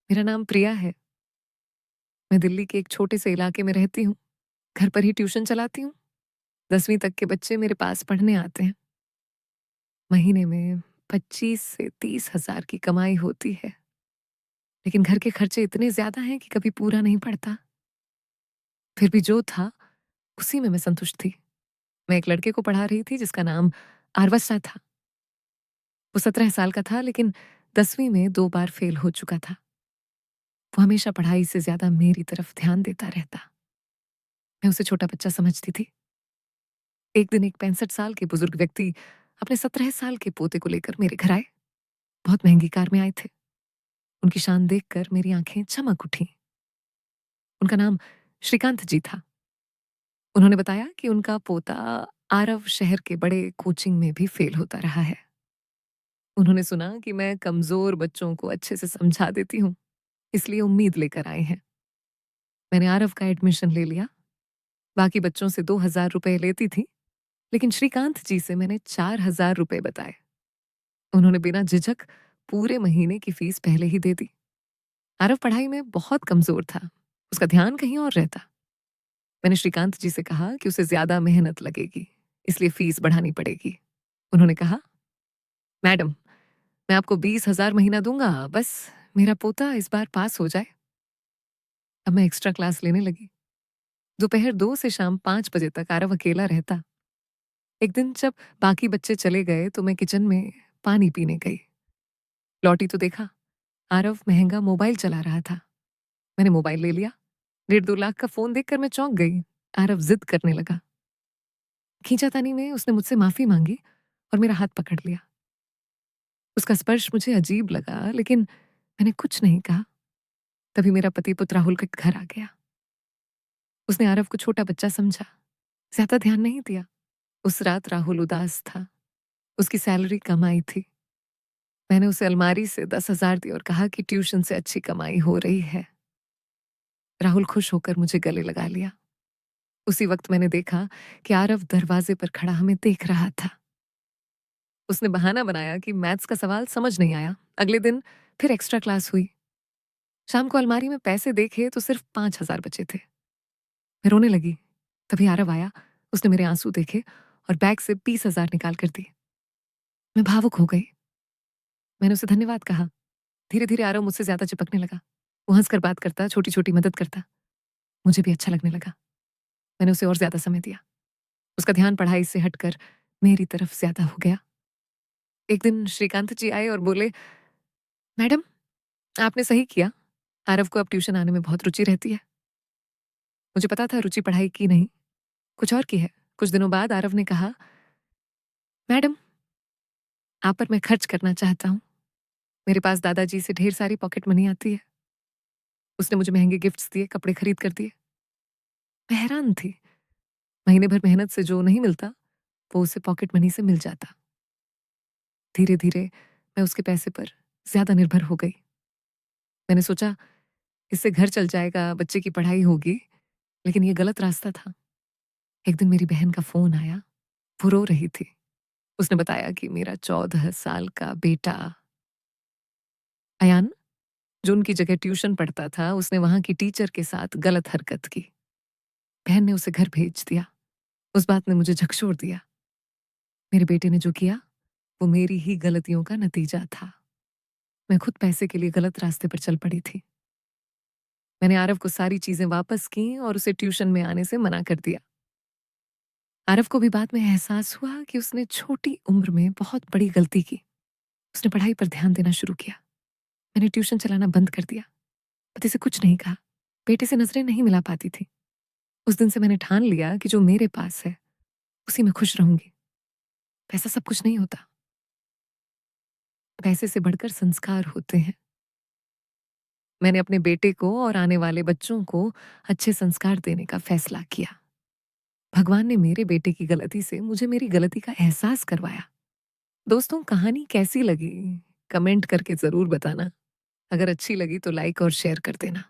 मेरा नाम प्रिया है। मैं दिल्ली के एक छोटे से इलाके में रहती हूँ। घर पर ही ट्यूशन चलाती हूँ। 10वीं तक के बच्चे मेरे पास पढ़ने आते हैं। महीने में 25 से 30 हज़ार की कमाई होती है। लेकिन घर के खर्चे इतने ज़्यादा हैं कि कभी पूरा नहीं पड़ता। फिर भी जो था, उसी में मैं संतुष्ट थी। मैं एक लड़के को पढ़ा रही थी जिसका नाम आरवस्सा था। वो 17 साल का था लेकिन 10वीं में 2 बार फेल हो चुका था। वो हमेशा पढ़ाई से ज़्यादा मेरी तरफ ध्यान देता रहता। मैं उसे छोटा बच्चा समझती थी। एक दिन एक 65 साल के बुजुर्ग व्यक्ति अपने 17 साल के पोते को लेकर मेरे घर आए। बहुत महंगी कार में आए थे। उनकी शान देखकर मेरी आंखें चमक उठीं। उनका नाम श्रीकांत जी था। उन्होंने बताया कि उनका पोता आरव शहर के बड़े कोचिंग में भी फेल होता रहा है। उन्होंने सुना कि मैं कमजोर बच्चों को अच्छे से समझा देती हूँ, इसलिए उम्मीद लेकर आए हैं। मैंने आरव का एडमिशन ले लिया। बाकी बच्चों से 2,000 रुपए लेती थी, लेकिन श्रीकांत जी से मैंने 4,000 रुपए बताए। उन्होंने बिना झिझक पूरे महीने की फीस पहले ही दे दी। आरव पढ़ाई में बहुत कमजोर था। उसका ध्यान कहीं और रहता। मैंने श्रीकांत जी से कहा कि उसे ज्यादा मेहनत लगेगी, इसलिए फीस बढ़ानी पड़ेगी। उन्होंने कहा, मैडम, मैं आपको 20,000 महीना दूंगा, बस मेरा पोता इस बार पास हो जाए। अब मैं एक्स्ट्रा क्लास लेने लगी। दोपहर 2 से शाम 5 बजे तक आरव अकेला रहता। एक दिन जब बाकी बच्चे चले गए तो मैं किचन में पानी पीने गई। लौटी तो देखा, आरव महंगा मोबाइल चला रहा था। मैंने मोबाइल ले लिया। 1.5-2 लाख का फोन देखकर मैं चौंक गई। आरव जिद करने लगा। खींचातानी में उसने मुझसे माफी मांगी और मेरा हाथ पकड़ लिया। उसका स्पर्श मुझे अजीब लगा, लेकिन मैंने कुछ नहीं कहा। तभी मेरा पति पुत्र राहुल के घर आ गया। उसने आरव को छोटा बच्चा समझा, ज्यादा ध्यान नहीं दिया। उस रात राहुल उदास था। उसकी सैलरी कम आई थी। मैंने उसे अलमारी से 10,000 दिए और कहा कि ट्यूशन से अच्छी कमाई हो रही है। राहुल खुश होकर मुझे गले लगा लिया। उसी वक्त मैंने देखा कि आरव दरवाजे पर खड़ा हमें देख रहा था। उसने बहाना बनाया कि मैथ्स का सवाल समझ नहीं आया। अगले दिन फिर एक्स्ट्रा क्लास हुई। शाम को अलमारी में पैसे देखे तो सिर्फ 5,000 बचे थे। मैं रोने लगी। तभी आरव आया। उसने मेरे आंसू देखे और बैग से 20,000 निकाल कर दिए। मैं भावुक हो गई। मैंने उसे धन्यवाद कहा। धीरे धीरे आरव मुझसे ज्यादा चिपकने लगा। वो हंसकर बात करता, छोटी छोटी मदद करता। मुझे भी अच्छा लगने लगा। मैंने उसे और ज्यादा समय दिया। उसका ध्यान पढ़ाई से हटकर मेरी तरफ ज्यादा हो गया। एक दिन श्रीकांत जी आए और बोले, मैडम, आपने सही किया। आरव को अब ट्यूशन आने में बहुत रुचि रहती है। मुझे पता था रुचि पढ़ाई की नहीं, कुछ और की है। कुछ दिनों बाद आरव ने कहा, मैडम, आप पर मैं खर्च करना चाहता हूँ। मेरे पास दादाजी से ढेर सारी पॉकेट मनी आती है। उसने मुझे महंगे गिफ्ट्स दिए, कपड़े खरीद कर दिए। मैं हैरान थी। महीने भर मेहनत से जो नहीं मिलता, वो उसे पॉकेट मनी से मिल जाता। धीरे धीरे मैं उसके पैसे पर ज्यादा निर्भर हो गई। मैंने सोचा, इससे घर चल जाएगा, बच्चे की पढ़ाई होगी। लेकिन ये गलत रास्ता था। एक दिन मेरी बहन का फोन आया। वो रो रही थी। उसने बताया कि मेरा 14 साल का बेटा अयान, जो उनकी जगह ट्यूशन पढ़ता था, उसने वहां की टीचर के साथ गलत हरकत की। बहन ने उसे घर भेज दिया। उस बात ने मुझे झकझोर दिया। मेरे बेटे ने जो किया, वो मेरी ही गलतियों का नतीजा था। मैं खुद पैसे के लिए गलत रास्ते पर चल पड़ी थी। मैंने आरव को सारी चीजें वापस की और उसे ट्यूशन में आने से मना कर दिया। आरव को भी बाद में एहसास हुआ कि उसने छोटी उम्र में बहुत बड़ी गलती की। उसने पढ़ाई पर ध्यान देना शुरू किया। मैंने ट्यूशन चलाना बंद कर दिया। पति से कुछ नहीं कहा। बेटे से नजरें नहीं मिला पाती थी। उस दिन से मैंने ठान लिया कि जो मेरे पास है, उसी में खुश रहूंगी। पैसा सब कुछ नहीं होता। पैसे से बढ़कर संस्कार होते हैं। मैंने अपने बेटे को और आने वाले बच्चों को अच्छे संस्कार देने का फैसला किया। भगवान ने मेरे बेटे की गलती से मुझे मेरी गलती का एहसास करवाया। दोस्तों, कहानी कैसी लगी? कमेंट करके जरूर बताना। अगर अच्छी लगी तो लाइक और शेयर कर देना।